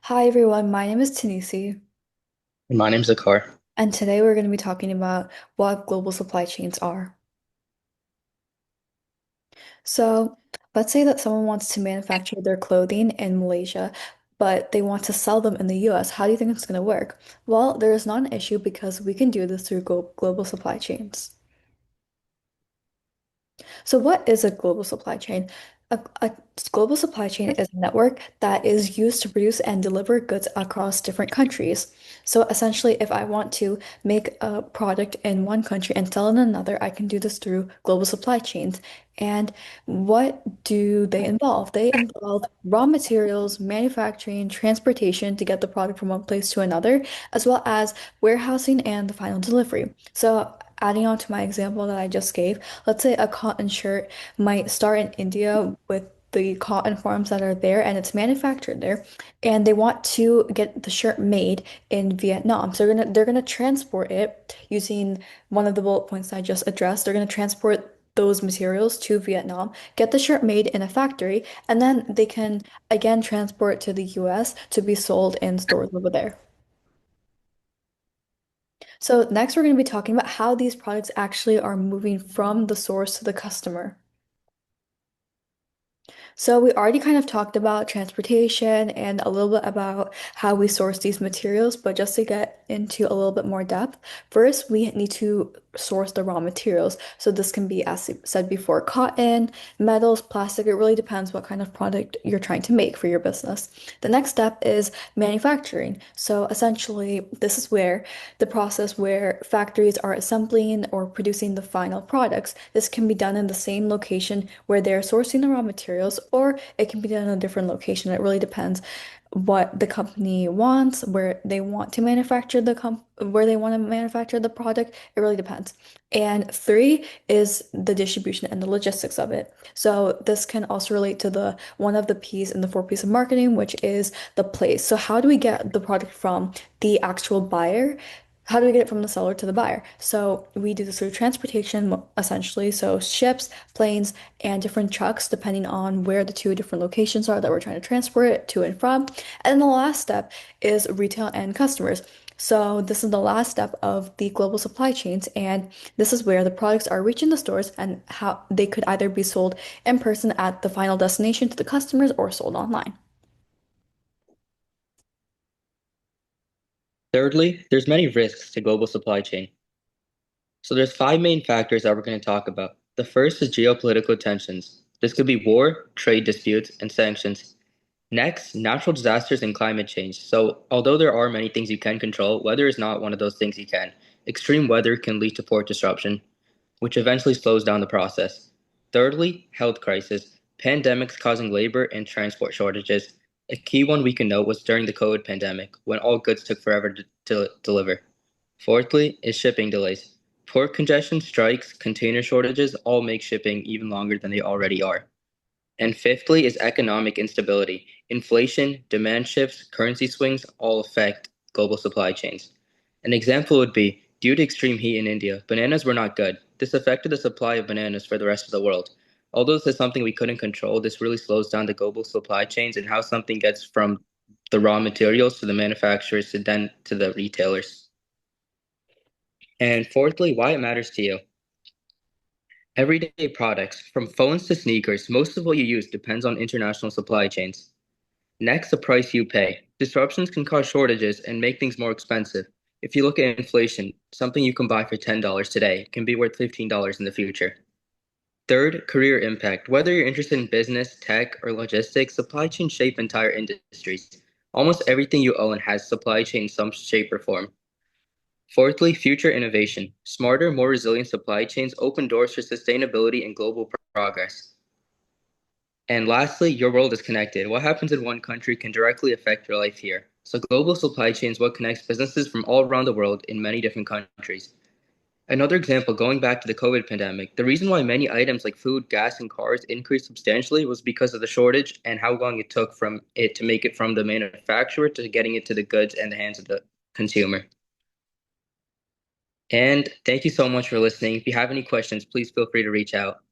Hi everyone, my name is Tanisi, My name's Akar. and today we're going to be talking about what global supply chains are. So, let's say that someone wants to manufacture their clothing in Malaysia, but they want to sell them in the US. How do you think it's going to work? Well, there is not an issue because we can do this through global supply chains. So, what is a global supply chain? A global supply chain is a network that is used to produce and deliver goods across different countries. So, essentially, if I want to make a product in one country and sell in another, I can do this through global supply chains. And what do they involve? They involve raw materials, manufacturing, transportation to get the product from one place to another, as well as warehousing and the final delivery. So, adding on to my example that I just gave, let's say a cotton shirt might start in India with the cotton farms that are there and it's manufactured there, and they want to get the shirt made in Vietnam. So they're gonna transport it using one of the bullet points I just addressed. They're gonna transport those materials to Vietnam, get the shirt made in a factory, and then they can again transport to the US to be sold in stores over there. So next we're going to be talking about how these products actually are moving from the source to the customer. So we already kind of talked about transportation and a little bit about how we source these materials, but just to get into a little bit more depth, first we need to source the raw materials. So this can be, as said before, cotton, metals, plastic. It really depends what kind of product you're trying to make for your business. The next step is manufacturing. So essentially, this is where the process where factories are assembling or producing the final products. This can be done in the same location where they're sourcing the raw materials, or it can be done in a different location. It really depends what the company wants, where they want to manufacture where they want to manufacture the product. It really depends. And three is the distribution and the logistics of it. So this can also relate to the one of the P's in the four P's of marketing, which is the place. So how do we get the product from the actual buyer? How do we get it from the seller to the buyer? So we do this through transportation, essentially. So ships, planes, and different trucks, depending on where the two different locations are that we're trying to transport it to and from. And the last step is retail and customers. So this is the last step of the global supply chains, and this is where the products are reaching the stores and how they could either be sold in person at the final destination to the customers or sold online. Thirdly, there's many risks to global supply chain. So there's five main factors that we're going to talk about. The first is geopolitical tensions. This could be war, trade disputes, and sanctions. Next, natural disasters and climate change. So although there are many things you can control, weather is not one of those things you can. Extreme weather can lead to port disruption, which eventually slows down the process. Thirdly, health crisis. Pandemics causing labor and transport shortages. A key one we can note was during the COVID pandemic, when all goods took forever to deliver. Fourthly, is shipping delays. Port congestion, strikes, container shortages all make shipping even longer than they already are. And fifthly, is economic instability. Inflation, demand shifts, currency swings all affect global supply chains. An example would be due to extreme heat in India, bananas were not good. This affected the supply of bananas for the rest of the world. Although this is something we couldn't control, this really slows down the global supply chains and how something gets from the raw materials to the manufacturers to then to the retailers. And fourthly, why it matters to you. Everyday products, from phones to sneakers, most of what you use depends on international supply chains. Next, the price you pay. Disruptions can cause shortages and make things more expensive. If you look at inflation, something you can buy for $10 today can be worth $15 in the future. Third, career impact. Whether you're interested in business, tech, or logistics, supply chains shape entire industries. Almost everything you own has supply chain in some shape or form. Fourthly, future innovation. Smarter, more resilient supply chains open doors for sustainability and global progress. And lastly, your world is connected. What happens in one country can directly affect your life here. So global supply chain is what connects businesses from all around the world in many different countries. Another example, going back to the COVID pandemic, the reason why many items like food, gas, and cars increased substantially was because of the shortage and how long it took from it to make it from the manufacturer to getting it to the goods and the hands of the consumer. And thank you so much for listening. If you have any questions, please feel free to reach out.